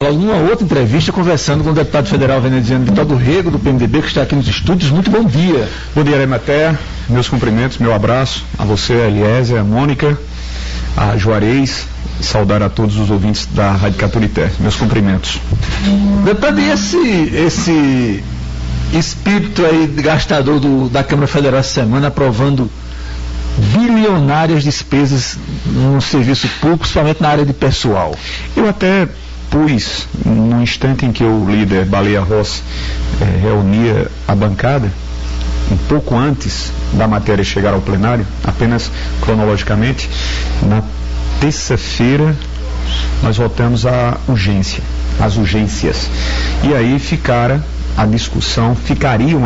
Numa outra entrevista, conversando com o deputado federal veneziano Vitor Rego, do PMDB, que está aqui nos estúdios. Muito bom dia. Bom dia, Arimatea. Meus cumprimentos, meu abraço a você, a Eliezer, a Mônica, a Juarez, saudar a todos os ouvintes da Rádio Caturité. Meus cumprimentos. Deputado, e esse espírito aí gastador da Câmara Federal essa semana, aprovando bilionárias despesas no serviço público, principalmente na área de pessoal? Eu até pus, no instante em que o líder Baleia Rossi reunia a bancada, um pouco antes da matéria chegar ao plenário, apenas cronologicamente, na terça-feira nós votamos as urgências. E aí ficariam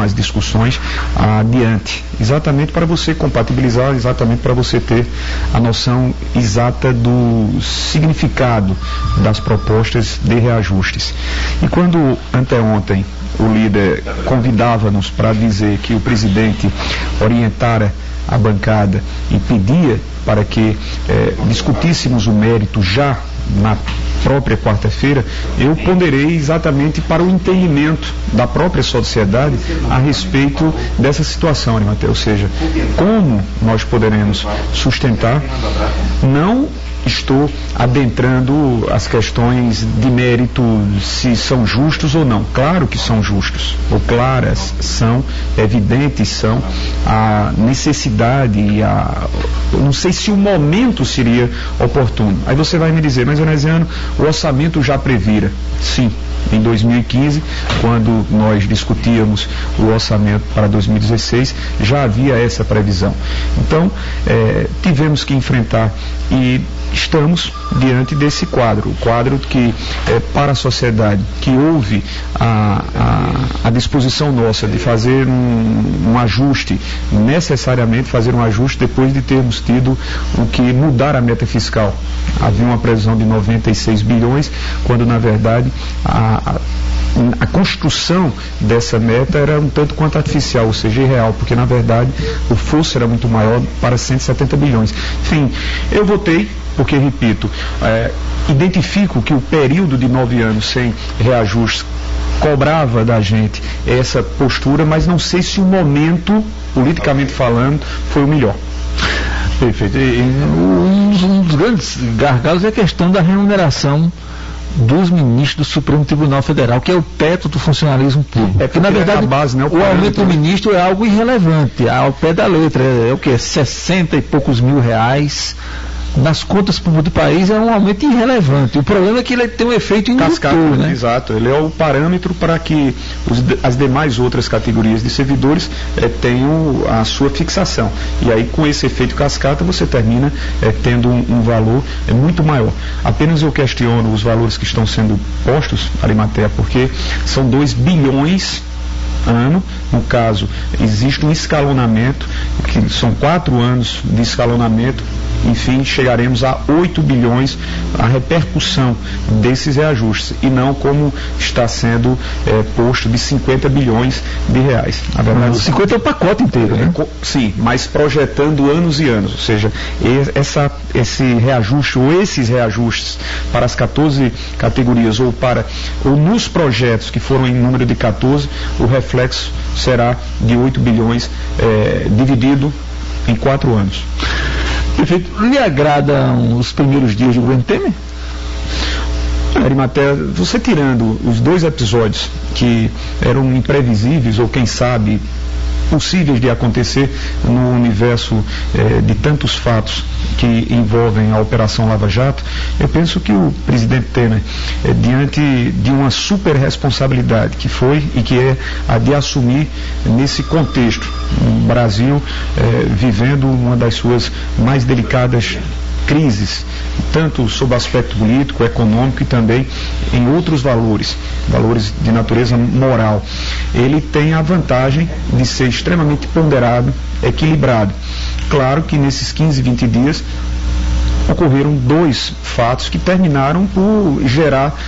as discussões adiante, exatamente para você compatibilizar, exatamente para você ter a noção exata do significado das propostas de reajustes. E quando anteontem o líder convidava-nos para dizer que o presidente orientara a bancada e pedia para que discutíssemos o mérito já na própria quarta-feira, eu ponderei exatamente para o entendimento da própria sociedade a respeito dessa situação, Arimatea, ou seja, como nós poderemos sustentar. Não estou adentrando as questões de mérito, se são justos ou não. Claro que são justos, ou claras são, evidentes são, a necessidade e não sei se o momento seria oportuno. Aí você vai me dizer, mas Veneziano, o orçamento já previra. Sim, em 2015, quando nós discutíamos o orçamento para 2016, já havia essa previsão. Então, tivemos que enfrentar e estamos diante desse quadro, o quadro que para a sociedade que houve a disposição nossa de fazer um ajuste, necessariamente fazer um ajuste depois de termos tido o que mudar a meta fiscal. Havia uma previsão de 96 bilhões, quando na verdade a construção dessa meta era um tanto quanto artificial, ou seja, irreal, porque na verdade o fosso era muito maior, para 170 bilhões. Enfim, eu votei porque, repito, identifico que o período de 9 anos sem reajustes cobrava da gente essa postura, mas não sei se o momento, politicamente falando, foi o melhor. Perfeito. Um dos grandes gargalos é a questão da remuneração dos ministros do Supremo Tribunal Federal, que é o teto do funcionalismo público. Porque na verdade, base, né, o aumento do ministro é algo irrelevante, ao pé da letra, é o quê? 60 e poucos mil reais. Nas contas públicas do país é um aumento irrelevante. O problema é que ele tem um efeito indutor, né? Exato, ele é o parâmetro para que as demais outras categorias de servidores tenham a sua fixação. E aí, com esse efeito cascata, você termina tendo um valor muito maior. Apenas eu questiono os valores que estão sendo postos, Arimatea, porque são 2 bilhões ano. No caso, existe um escalonamento, que são 4 anos de escalonamento. Enfim, chegaremos a 8 bilhões a repercussão desses reajustes, e não como está sendo posto de 50 bilhões de reais. Na verdade, 50 é o pacote inteiro, né? Sim, mas projetando anos e anos, ou seja, esse reajuste ou esses reajustes para as 14 categorias ou nos projetos que foram em número de 14, o reflexo será de 8 bilhões dividido em 4 anos. Perfeito. Lhe agradam os primeiros dias do governo Temer? Arimatea, você tirando os 2 episódios que eram imprevisíveis ou quem sabe possíveis de acontecer no universo de tantos fatos que envolvem a Operação Lava Jato, eu penso que o presidente Temer, diante de uma super responsabilidade que foi e que é a de assumir nesse contexto, o Brasil vivendo uma das suas mais delicadas crises, tanto sob o aspecto político, econômico e também em outros valores de natureza moral. Ele tem a vantagem de ser extremamente ponderado, equilibrado. Claro que nesses 15, 20 dias ocorreram 2 fatos que terminaram por gerar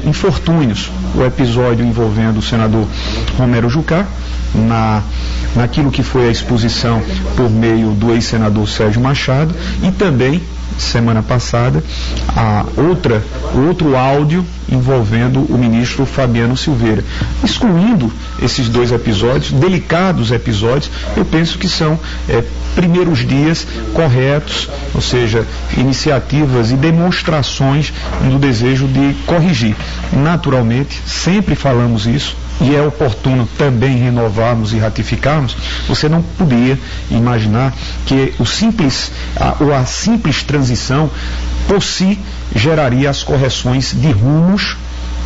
infortúnios. O episódio envolvendo o senador Romero Jucá, naquilo que foi a exposição por meio do ex-senador Sérgio Machado, e também semana passada, outro áudio envolvendo o ministro Fabiano Silveira. Excluindo esses dois episódios, delicados episódios, eu penso que são primeiros dias corretos, ou seja, iniciativas e demonstrações do desejo de corrigir. Naturalmente, sempre falamos isso, e é oportuno também renovarmos e ratificarmos. Você não podia imaginar que a simples transição por si geraria as correções de rumos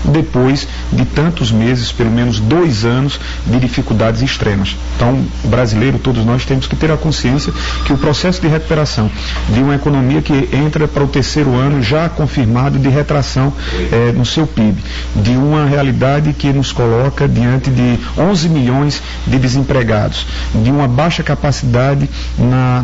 depois de tantos meses, pelo menos 2 anos de dificuldades extremas. Então, o brasileiro, todos nós temos que ter a consciência que o processo de recuperação de uma economia que entra para o 3º ano já confirmado de retração no seu PIB, de uma realidade que nos coloca diante de 11 milhões de desempregados, de uma baixa capacidade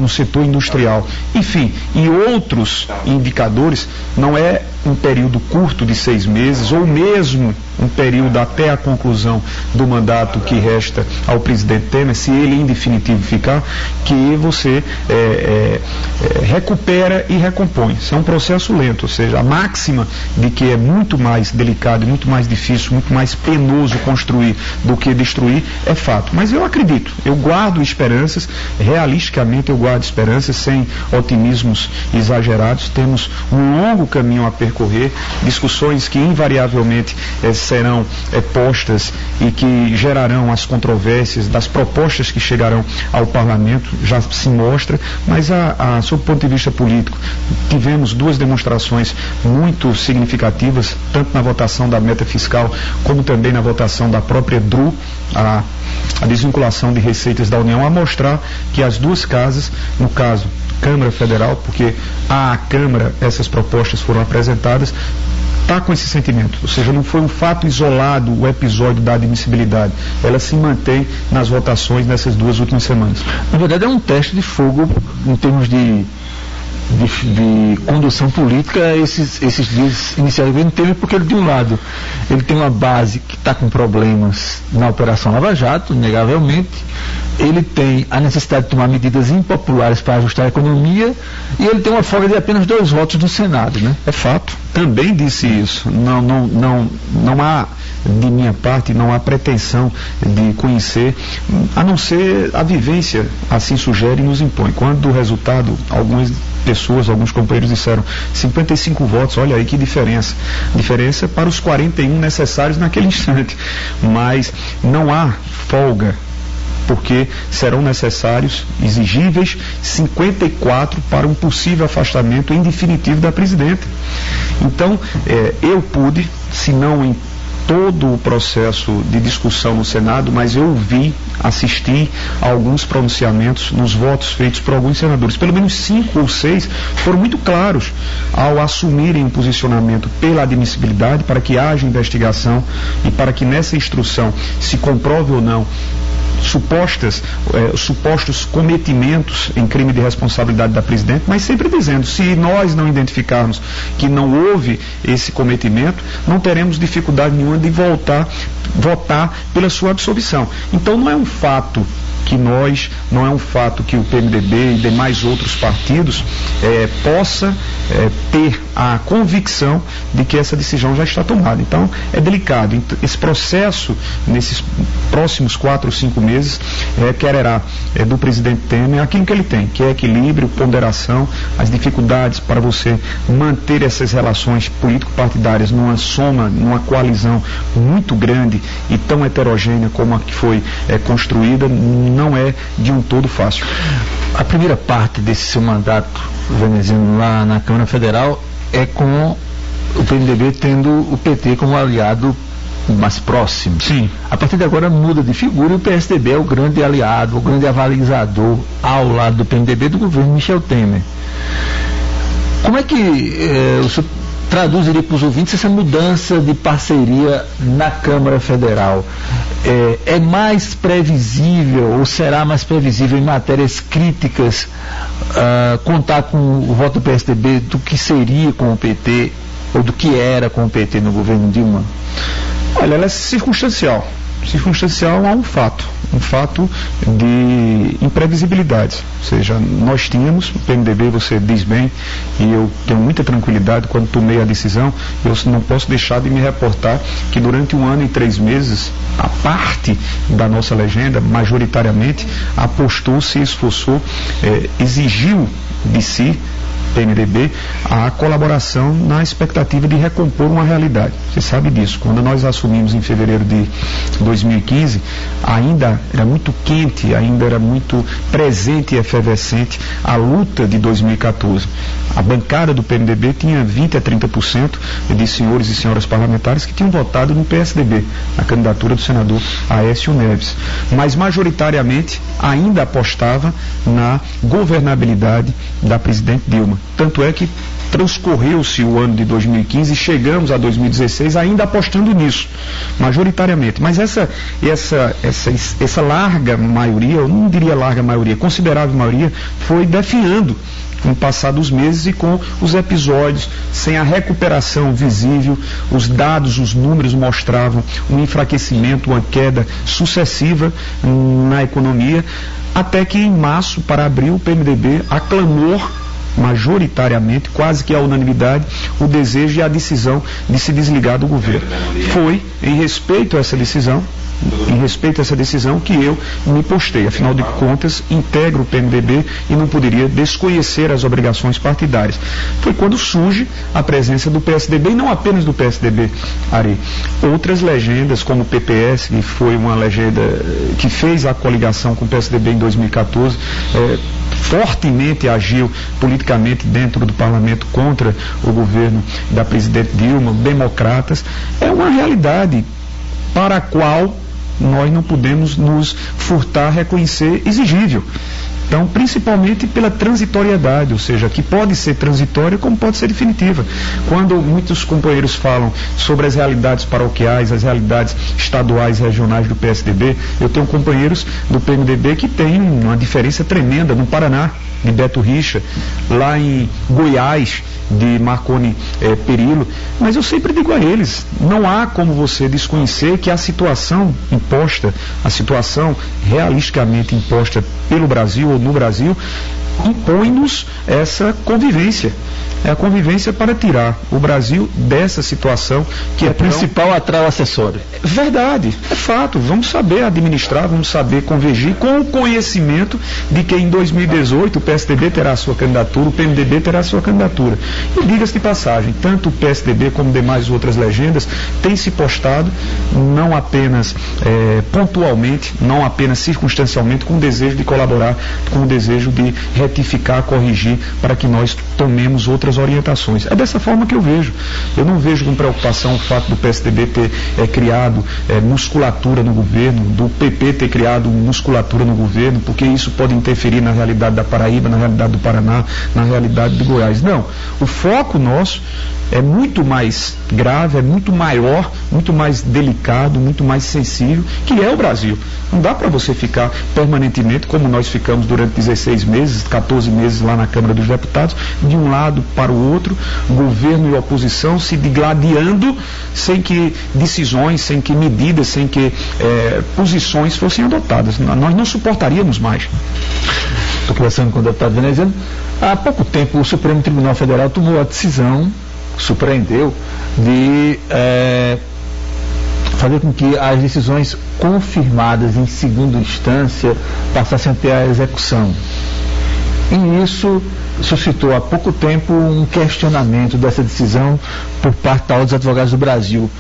no setor industrial, enfim, e outros indicadores, não é um período curto de 6 meses, ou mesmo um período até a conclusão do mandato que resta ao presidente Temer, se ele em definitivo ficar, que você recupera e recompõe. Isso é um processo lento, ou seja, a máxima de que é muito mais delicado, muito mais difícil, muito mais penoso construir do que destruir, é fato. Mas eu acredito, eu guardo esperanças, realisticamente eu guardo esperanças, sem otimismos exagerados. Temos um longo caminho a percorrer, discussões que invariavelmente serão postas e que gerarão as controvérsias das propostas que chegarão ao parlamento, já se mostra, mas sob o ponto de vista político, tivemos 2 demonstrações muito significativas, tanto na votação da meta fiscal, como também na votação da própria DRU, a desvinculação de receitas da União, a mostrar que as 2 casas, no caso Câmara Federal, porque à Câmara essas propostas foram apresentadas, está com esse sentimento, ou seja, não foi um fato isolado o episódio da admissibilidade, ela se mantém nas votações nessas 2 últimas semanas. Na verdade é um teste de fogo em termos de condução política esses dias iniciais do governo Temer, porque ele, de um lado, ele tem uma base que está com problemas na Operação Lava Jato, inegavelmente, ele tem a necessidade de tomar medidas impopulares para ajustar a economia, e ele tem uma folga de apenas 2 votos no Senado, né? É fato, também disse isso, não há, de minha parte, não há pretensão de conhecer, a não ser a vivência, assim sugere e nos impõe. Quando o resultado, algumas pessoas, alguns companheiros disseram 55 votos, olha aí que diferença para os 41 necessários naquele instante, mas não há folga, porque serão necessários, exigíveis, 54 para um possível afastamento em definitivo da presidenta. Então, eu pude, se não em todo o processo de discussão no Senado, mas eu assisti a alguns pronunciamentos nos votos feitos por alguns senadores. Pelo menos 5 ou 6 foram muito claros ao assumirem um posicionamento pela admissibilidade, para que haja investigação e para que nessa instrução se comprove ou não supostos cometimentos em crime de responsabilidade da presidente, mas sempre dizendo, se nós não identificarmos que não houve esse cometimento, não teremos dificuldade nenhuma de votar pela sua absolvição. Então não é um fato que o PMDB e demais outros partidos possa ter a convicção de que essa decisão já está tomada. Então é delicado. Esse processo, nesses próximos 4 ou 5 meses, quererá do presidente Temer aquilo que ele tem, que é equilíbrio, ponderação, as dificuldades para você manter essas relações político-partidárias numa soma, numa coalizão muito grande e tão heterogênea como a que foi construída, não é de um todo fácil. A primeira parte desse seu mandato, Veneziano, lá na Câmara Federal, é com o PMDB tendo o PT como aliado mais próximo. Sim. A partir de agora muda de figura e o PSDB é o grande aliado, o grande avalizador ao lado do PMDB do governo Michel Temer. Como é que o senhor traduziria para os ouvintes essa mudança de parceria na Câmara Federal? É mais previsível, ou será mais previsível em matérias críticas, contar com o voto do PSDB do que seria com o PT, ou do que era com o PT no governo Dilma? Olha, ela é circunstancial. circunstancial a um fato de imprevisibilidade. Ou seja, nós tínhamos, o PMDB, você diz bem, e eu tenho muita tranquilidade quando tomei a decisão, eu não posso deixar de me reportar que durante 1 ano e 3 meses, a parte da nossa legenda, majoritariamente, apostou, se esforçou, exigiu de si, PMDB, a colaboração na expectativa de recompor uma realidade. Você sabe disso. Quando nós assumimos em fevereiro de 2015, ainda era muito quente, ainda era muito presente e efervescente a luta de 2014. A bancada do PMDB tinha 20% a 30% de senhores e senhoras parlamentares que tinham votado no PSDB, na candidatura do senador Aécio Neves. Mas, majoritariamente, ainda apostava na governabilidade da presidente Dilma. Tanto é que transcorreu-se o ano de 2015 e chegamos a 2016 ainda apostando nisso, majoritariamente. Mas essa larga maioria, eu não diria larga maioria, considerável maioria, foi definhando com o passar dos meses e com os episódios, sem a recuperação visível, os dados, os números mostravam um enfraquecimento, uma queda sucessiva na economia, até que em março para abril o PMDB aclamou majoritariamente, quase que a unanimidade, o desejo e a decisão de se desligar do governo. Foi em respeito a essa decisão que eu me postei. Afinal de contas, integro o PMDB e não poderia desconhecer as obrigações partidárias. Foi quando surge a presença do PSDB, e não apenas do PSDB, Ari. Outras legendas, como o PPS, que foi uma legenda que fez a coligação com o PSDB em 2014, fortemente agiu politicamente dentro do parlamento contra o governo da presidente Dilma, democratas. É uma realidade para a qual nós não podemos nos furtar, reconhecer, exigível. Então, principalmente pela transitoriedade, ou seja, que pode ser transitória como pode ser definitiva. Quando muitos companheiros falam sobre as realidades paroquiais, as realidades estaduais e regionais do PSDB, eu tenho companheiros do PMDB que têm uma diferença tremenda no Paraná, de Beto Richa, lá em Goiás, de Marconi Perillo, mas eu sempre digo a eles, não há como você desconhecer que a situação imposta, a situação realisticamente imposta pelo Brasil ou no Brasil, impõe-nos essa convivência. É a convivência para tirar o Brasil dessa situação que é principal atrás acessório. Verdade, é fato. Vamos saber administrar, vamos saber convergir com o conhecimento de que em 2018 o PSDB terá a sua candidatura, o PMDB terá a sua candidatura. E diga-se de passagem, tanto o PSDB como demais outras legendas têm se postado não apenas pontualmente, não apenas circunstancialmente, com o desejo de colaborar, com o desejo de retificar, corrigir, para que nós tomemos outras orientações. É dessa forma que eu vejo. Eu não vejo com preocupação o fato do PSDB ter criado musculatura no governo, do PP ter criado musculatura no governo, porque isso pode interferir na realidade da Paraíba, na realidade do Paraná, na realidade do Goiás. Não. O foco nosso é muito mais grave, é muito maior, muito mais delicado, muito mais sensível, que é o Brasil. Não dá para você ficar permanentemente, como nós ficamos durante 16 meses, 14 meses lá na Câmara dos Deputados, de um lado para o outro, governo e oposição se digladiando, sem que decisões, sem que medidas, sem que posições fossem adotadas. Nós não suportaríamos mais. Estou conversando com o deputado veneziano. Há pouco tempo o Supremo Tribunal Federal tomou a decisão, surpreendeu, de fazer com que as decisões confirmadas em segunda instância passassem a ter a execução. E isso suscitou há pouco tempo um questionamento dessa decisão por parte da Ordem dos Advogados do Brasil.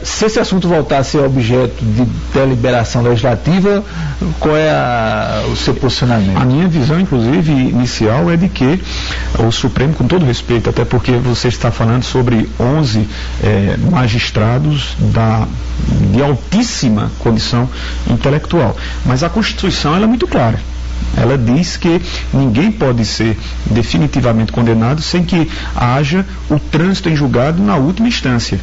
Se esse assunto voltar a ser objeto de deliberação legislativa, qual é o seu posicionamento? A minha visão, inclusive, inicial é de que o Supremo, com todo respeito, até porque você está falando sobre 11 magistrados de altíssima condição intelectual, mas a Constituição ela é muito clara. Ela diz que ninguém pode ser definitivamente condenado sem que haja o trânsito em julgado na última instância.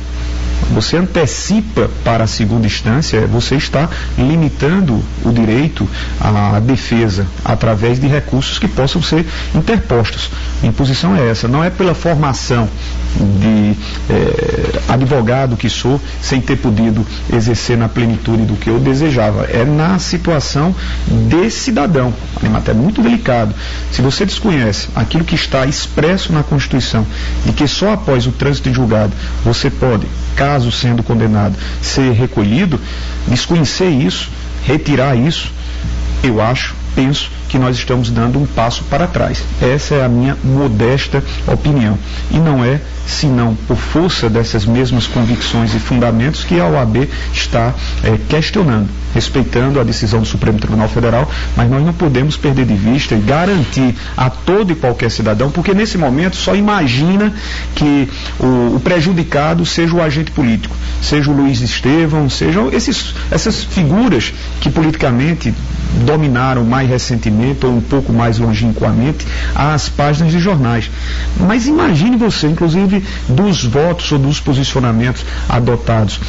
você antecipa para a segunda instância, você está limitando o direito à defesa através de recursos que possam ser interpostos. Minha posição é essa, não é pela formação de advogado que sou, sem ter podido exercer na plenitude do que eu desejava, é na situação de cidadão. É muito delicado. Se você desconhece aquilo que está expresso na Constituição, de que só após o trânsito em julgado você pode, caso sendo condenado, ser recolhido, desconhecer isso, retirar isso, eu penso que nós estamos dando um passo para trás. Essa é a minha modesta opinião. E não é, senão por força dessas mesmas convicções e fundamentos, que a OAB está questionando, respeitando a decisão do Supremo Tribunal Federal, mas nós não podemos perder de vista e garantir a todo e qualquer cidadão, porque nesse momento só imagina que o prejudicado seja o agente político, seja o Luiz Estevão, sejam essas figuras que politicamente dominaram mais recentemente ou um pouco mais longínquamente as páginas de jornais. Mas imagine você, inclusive, dos votos ou dos posicionamentos adotados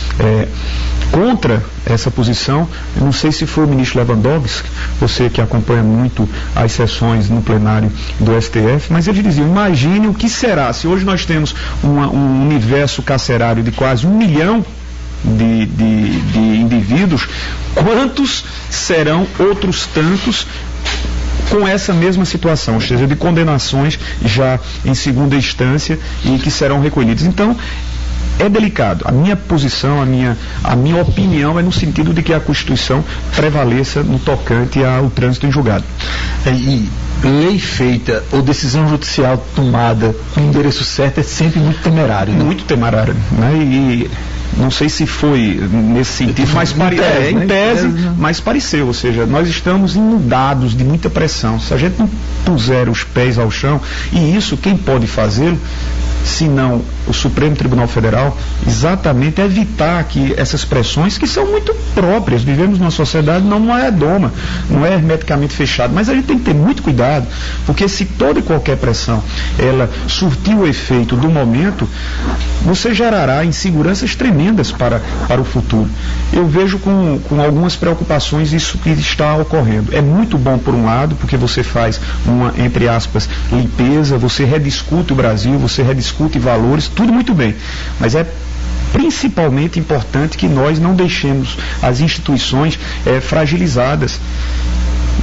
contra essa posição. Eu não sei se foi o ministro Lewandowski, você que acompanha muito as sessões no plenário do STF, mas ele dizia, imagine o que será se hoje nós temos um universo carcerário de quase 1 milhão de indivíduos, quantos serão outros tantos com essa mesma situação, ou seja, de condenações já em segunda instância e que serão recolhidos. Então, é delicado. A minha posição, a minha opinião é no sentido de que a Constituição prevaleça no tocante ao trânsito em julgado. E lei feita ou decisão judicial tomada com o endereço certo é sempre muito temerário. Né? Muito temerário, né? E não sei se foi nesse sentido, mas em tese, mas pareceu, ou seja, nós estamos inundados de muita pressão. Se a gente não puser os pés ao chão, e isso quem pode fazê-lo, se não o Supremo Tribunal Federal, exatamente evitar que essas pressões, que são muito próprias, vivemos numa sociedade não é doma, não é hermeticamente fechado, mas a gente tem que ter muito cuidado, porque se toda e qualquer pressão ela surtir o efeito do momento, você gerará inseguranças tremendas para o futuro. Eu vejo com algumas preocupações isso que está ocorrendo. É muito bom por um lado, porque você faz uma, entre aspas, limpeza, você rediscute o Brasil, você rediscute valores, tudo muito bem, mas é principalmente importante que nós não deixemos as instituições fragilizadas.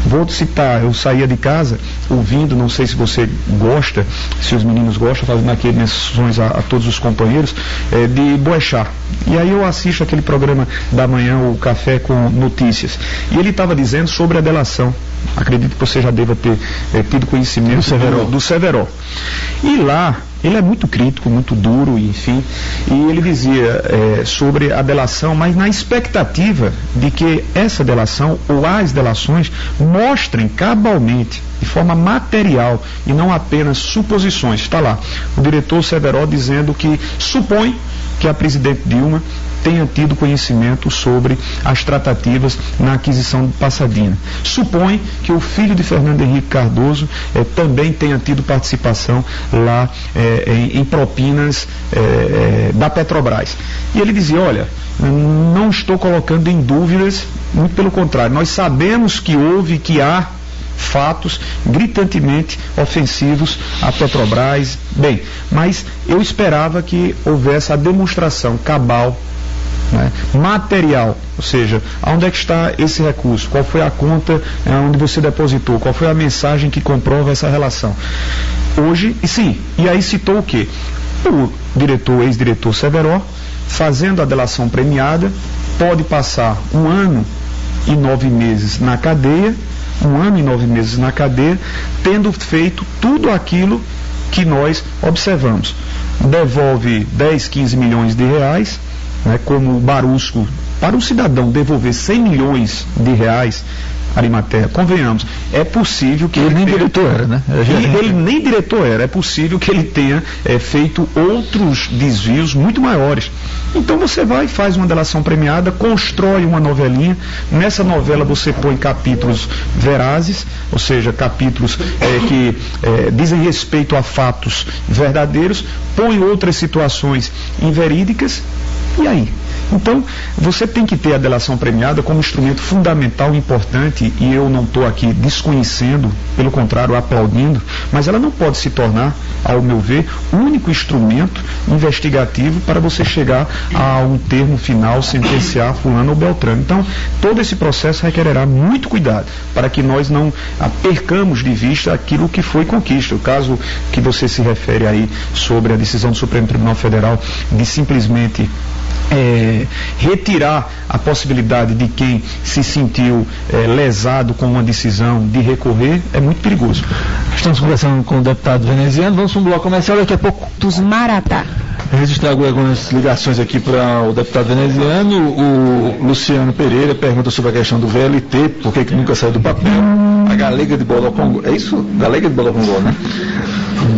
Vou citar, eu saía de casa ouvindo, não sei se você gosta, se os meninos gostam, fazendo aqui menções a todos os companheiros, de Boechat. E aí eu assisto aquele programa da manhã, o Café com Notícias. E ele estava dizendo sobre a delação. Acredito que você já deva ter tido conhecimento do Severo. E lá, ele é muito crítico, muito duro, enfim, e ele dizia sobre a delação, mas na expectativa de que essa delação ou as delações mostrem cabalmente, de forma material e não apenas suposições. Está lá, o diretor Severo dizendo que supõe que a presidente Dilma tenha tido conhecimento sobre as tratativas na aquisição de Passadina. Supõe que o filho de Fernando Henrique Cardoso também tenha tido participação lá em propinas da Petrobras. E ele dizia, olha, não estou colocando em dúvidas, muito pelo contrário, nós sabemos que houve, que há fatos gritantemente ofensivos à Petrobras, bem, mas eu esperava que houvesse a demonstração cabal, né, material, ou seja, onde é que está esse recurso, qual foi a conta onde você depositou, qual foi a mensagem que comprova essa relação. Hoje, e sim, e aí citou o quê? O ex-diretor Severo, fazendo a delação premiada, pode passar 1 ano e 9 meses na cadeia, tendo feito tudo aquilo que nós observamos. Devolve 10, 15 milhões de reais, né, como o Barusco, para um cidadão devolver 100 milhões de reais, Arimatea, convenhamos, é possível que ele nem diretor era, né? Ele nem diretor era, é possível que ele tenha feito outros desvios muito maiores. Então você vai, faz uma delação premiada, constrói uma novelinha, nessa novela você põe capítulos verazes, ou seja, capítulos que dizem respeito a fatos verdadeiros, põe outras situações inverídicas, E aí? Então, você tem que ter a delação premiada como instrumento fundamental e importante, e eu não estou aqui desconhecendo, pelo contrário, aplaudindo, mas ela não pode se tornar, ao meu ver, o único instrumento investigativo para você chegar a um termo final, sentenciar fulano ou beltrano. Então, todo esse processo requererá muito cuidado, para que nós não percamos de vista aquilo que foi conquista. O caso que você se refere aí sobre a decisão do Supremo Tribunal Federal de simplesmente retirar a possibilidade de quem se sentiu lesado com uma decisão de recorrer é muito perigoso. Estamos conversando com o deputado veneziano. Vamos para um bloco comercial daqui a pouco. Dos Maratá. Registrar algumas ligações aqui para o deputado veneziano. O Luciano Pereira pergunta sobre a questão do VLT, por que nunca saiu do papel. A Galega de Bolocongó, é isso? Galega de Bolocongó, né?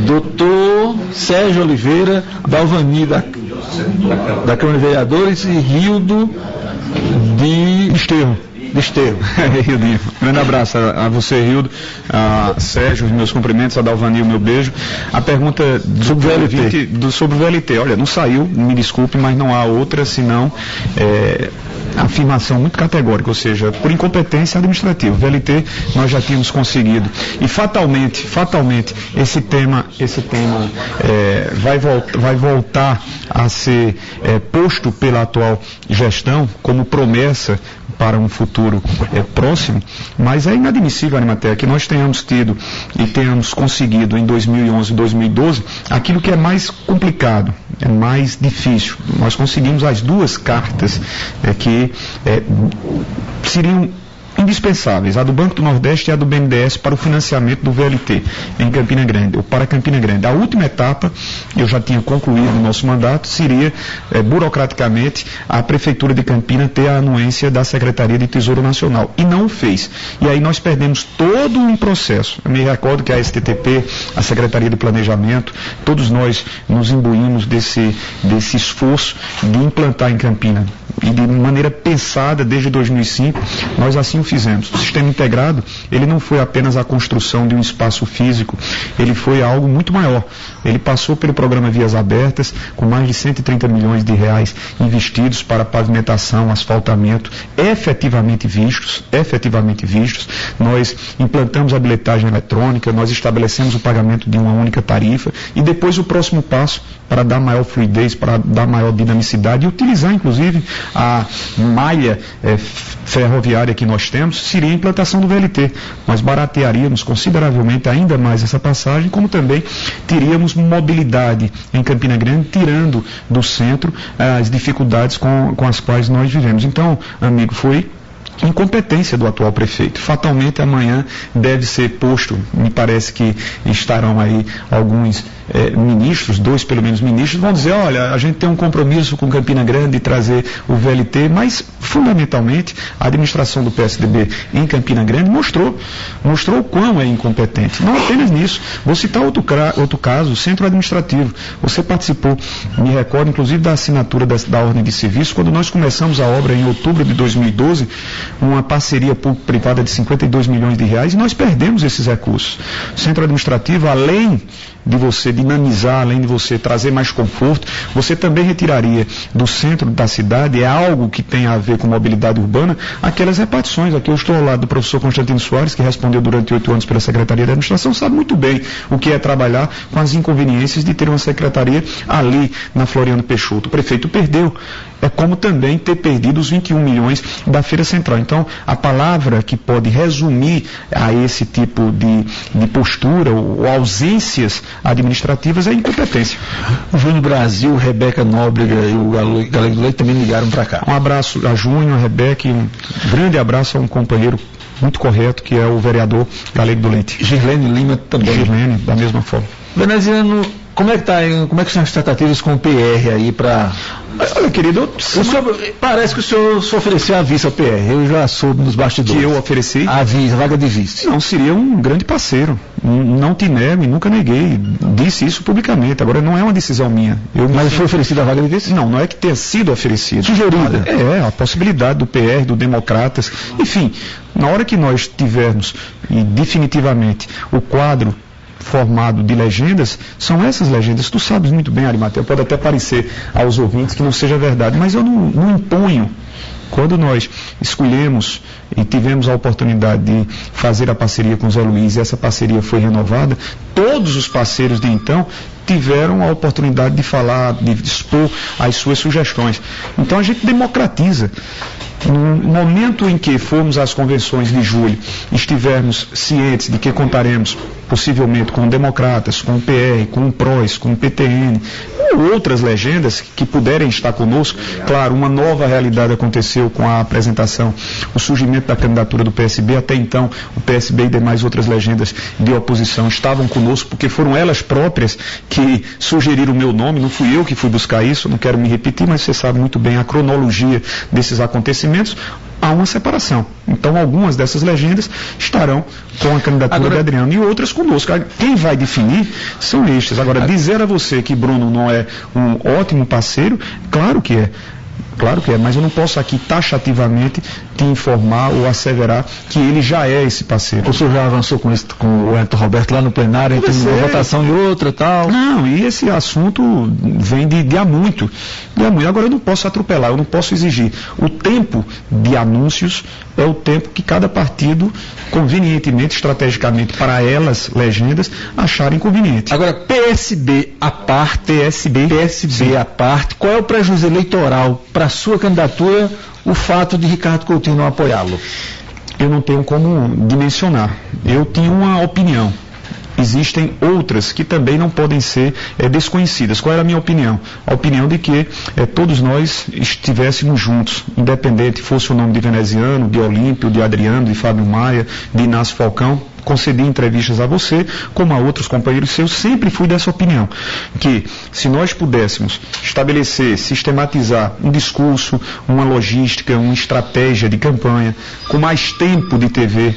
Doutor Sérgio Oliveira, Dalvani da Câmara de Vereadores e Rildo de Desterro. Rildinho, grande abraço a você, Rildo, a Sérgio, os meus cumprimentos, a Dalvani, o meu beijo. A pergunta sobre o VLT, olha, não saiu, me desculpe, mas não há outra senão afirmação muito categórica, ou seja, por incompetência administrativa. O VLT nós já tínhamos conseguido. E fatalmente, esse tema vai voltar a ser posto pela atual gestão como promessa para um futuro próximo, mas é inadmissível, Arimatea, que nós tenhamos tido e tenhamos conseguido em 2011 e 2012 aquilo que é mais complicado, é mais difícil. Nós conseguimos as duas cartas que seriam indispensáveis, a do Banco do Nordeste e a do BNDES para o financiamento do VLT em Campina Grande, ou para Campina Grande. A última etapa, eu já tinha concluído o nosso mandato, seria, burocraticamente, a Prefeitura de Campina ter a anuência da Secretaria de Tesouro Nacional, e não o fez. E aí nós perdemos todo um processo. Eu me recordo que a STTP, a Secretaria de Planejamento, todos nós nos imbuímos desse esforço de implantar em Campina, e de maneira pensada desde 2005, nós assim o fizemos. O sistema integrado, ele não foi apenas a construção de um espaço físico, ele foi algo muito maior. Ele passou pelo programa Vias Abertas, com mais de 130 milhões de reais investidos para pavimentação, asfaltamento, efetivamente vistos. Nós implantamos a bilhetagem eletrônica, nós estabelecemos o pagamento de uma única tarifa, e depois o próximo passo, para dar maior fluidez, para dar maior dinamicidade e utilizar, inclusive, a malha ferroviária que nós temos, seria a implantação do VLT. Nós baratearíamos consideravelmente ainda mais essa passagem, como também teríamos mobilidade em Campina Grande, tirando do centro as dificuldades com as quais nós vivemos. Então, amigo, foi incompetência do atual prefeito. Fatalmente amanhã deve ser posto, me parece que estarão aí alguns ministros, dois pelo menos ministros, vão dizer, olha, a gente tem um compromisso com Campina Grande de trazer o VLT, mas fundamentalmente a administração do PSDB em Campina Grande mostrou o quão é incompetente. Não apenas nisso, vou citar outro caso, o centro administrativo. Você participou, me recordo inclusive da assinatura da ordem de serviço, quando nós começamos a obra em outubro de 2012, uma parceria público-privada de 52 milhões de reais, e nós perdemos esses recursos. O centro administrativo, além de você dinamizar, além de você trazer mais conforto, você também retiraria do centro da cidade, é algo que tem a ver com mobilidade urbana, aquelas repartições. Aqui eu estou ao lado do professor Constantino Soares, que respondeu durante 8 anos pela Secretaria da Administração, sabe muito bem o que é trabalhar com as inconveniências de ter uma secretaria ali na Floriano Peixoto. O prefeito perdeu. É como também ter perdido os 21 milhões da Feira Central. Então, a palavra que pode resumir a esse tipo de postura ou ausências administrativas é incompetência. O Júnior Brasil, Rebeca Nóbrega e o Galego do Leite também ligaram para cá. Um abraço a Júnior, a Rebeca, e um grande abraço a um companheiro muito correto, que é o vereador Galego do Leite. Girlene Lima também. Girlene, da mesma forma. Veneziano, como é que são as tratativas com o PR aí para... Olha, querido, parece que o senhor se ofereceu a vice ao PR, eu já soube nos bastidores. Que eu ofereci? A vaga de vice. Não, seria um grande parceiro. Não te nego e nunca neguei. Disse isso publicamente. Agora, não é uma decisão minha. Mas foi oferecida a vaga de vice? Não é que tenha sido oferecida. Sugerida? A possibilidade do PR, do Democratas. Enfim, na hora que nós tivermos, e definitivamente, o quadro formado de legendas, são essas legendas. Tu sabes muito bem, Arimatea, pode até parecer aos ouvintes que não seja verdade, mas eu não imponho. Quando nós escolhemos e tivemos a oportunidade de fazer a parceria com o Zé Luiz, e essa parceria foi renovada, todos os parceiros de então tiveram a oportunidade de falar, de expor as suas sugestões. Então a gente democratiza. No momento em que formos às convenções de julho, estivermos cientes de que contaremos possivelmente com democratas, com o PR, com o PROS, com o PTN, ou outras legendas que puderem estar conosco. Claro, uma nova realidade aconteceu com a apresentação, o surgimento da candidatura do PSB. Até então, o PSB e demais outras legendas de oposição estavam conosco, porque foram elas próprias que sugeriram o meu nome, não fui eu que fui buscar isso, não quero me repetir, mas você sabe muito bem a cronologia desses acontecimentos. Há uma separação. Então, algumas dessas legendas estarão com a candidatura de Adriano e outras conosco. Quem vai definir são estes. Agora, dizer a você que Bruno não é um ótimo parceiro, claro que é. Claro que é, mas eu não posso aqui taxativamente te informar ou asseverar que ele já é esse parceiro. O senhor já avançou com isso com o Elton Roberto lá no plenário, entre uma votação e outra e tal? Não, e esse assunto vem de há muito. Agora eu não posso atropelar, eu não posso exigir. O tempo de anúncios é o tempo que cada partido, convenientemente, estrategicamente, para elas, legendas, acharem conveniente. Agora, PSB à parte, PSB à parte, qual é o prejuízo eleitoral para a sua candidatura o fato de Ricardo Coutinho não apoiá-lo? Eu não tenho como dimensionar. Eu tinha uma opinião. Existem outras que também não podem ser desconhecidas. Qual era a minha opinião? A opinião de que todos nós estivéssemos juntos, independente fosse o nome de Veneziano, de Olímpio, de Adriano, de Fábio Maia, de Inácio Falcão. Concedi entrevistas a você, como a outros companheiros seus, sempre fui dessa opinião, que se nós pudéssemos estabelecer, sistematizar um discurso, uma logística, uma estratégia de campanha, com mais tempo de TV,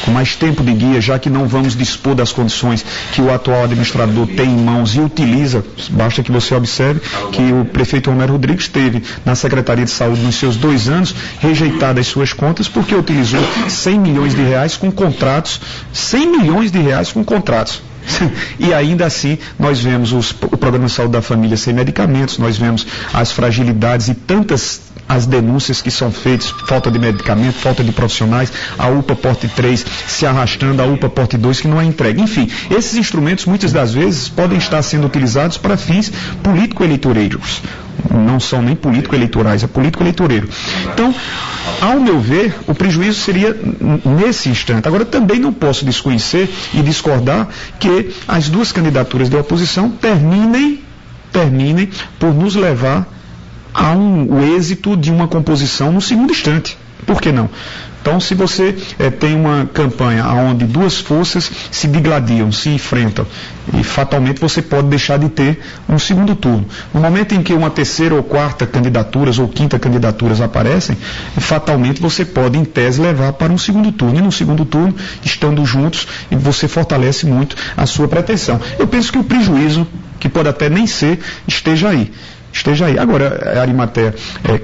com mais tempo de guia, já que não vamos dispor das condições que o atual administrador tem em mãos e utiliza, basta que você observe que o prefeito Romero Rodrigues teve na Secretaria de Saúde nos seus 2 anos rejeitado as suas contas porque utilizou 100 milhões de reais com contratos, 100 milhões de reais com contratos. E ainda assim, nós vemos o Programa de Saúde da Família sem medicamentos, nós vemos as fragilidades e tantas as denúncias que são feitas, falta de medicamento, falta de profissionais, a UPA Porte 3 se arrastando, a UPA Porte 2 que não é entregue. Enfim, esses instrumentos muitas das vezes podem estar sendo utilizados para fins político-eleitoreiros. Não são nem político-eleitorais, é político-eleitoreiro. Então, ao meu ver, o prejuízo seria nesse instante. Agora, também não posso desconhecer e discordar que as duas candidaturas de oposição terminem por nos levar o êxito de uma composição no segundo instante. Por que não? Então, se você tem uma campanha onde duas forças se digladiam, se enfrentam, e fatalmente você pode deixar de ter um segundo turno. No momento em que uma terceira ou quarta candidaturas ou quinta candidaturas aparecem, fatalmente você pode, em tese, levar para um segundo turno. E no segundo turno, estando juntos, você fortalece muito a sua pretensão. Eu penso que o prejuízo, que pode até nem ser, esteja aí. Agora, Arimatea,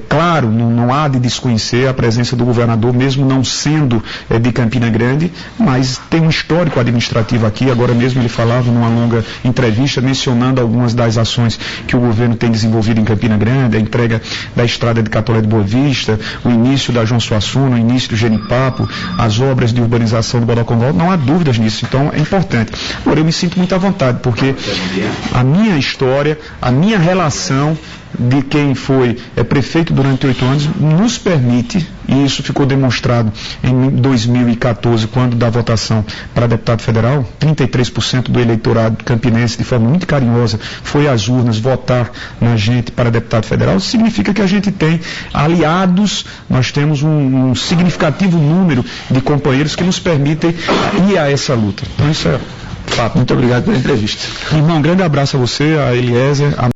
claro, não há de desconhecer a presença do governador, mesmo não sendo de Campina Grande, mas tem um histórico administrativo aqui. Agora mesmo ele falava numa longa entrevista, mencionando algumas das ações que o governo tem desenvolvido em Campina Grande, a entrega da estrada de Catolé de Boa Vista, o início da João Suassuna, o início do Genipapo, as obras de urbanização do Bodoconval, não há dúvidas nisso, então é importante. Agora, eu me sinto muito à vontade, porque a minha história, a minha relação de quem foi prefeito durante 8 anos, nos permite, e isso ficou demonstrado em 2014, quando da votação para deputado federal, 33% do eleitorado campinense, de forma muito carinhosa, foi às urnas votar na gente para deputado federal. Significa que a gente tem aliados, nós temos um significativo número de companheiros que nos permitem ir a essa luta. Então isso é fato. Muito obrigado pela entrevista. Irmão, um grande abraço a você, a Eliezer, a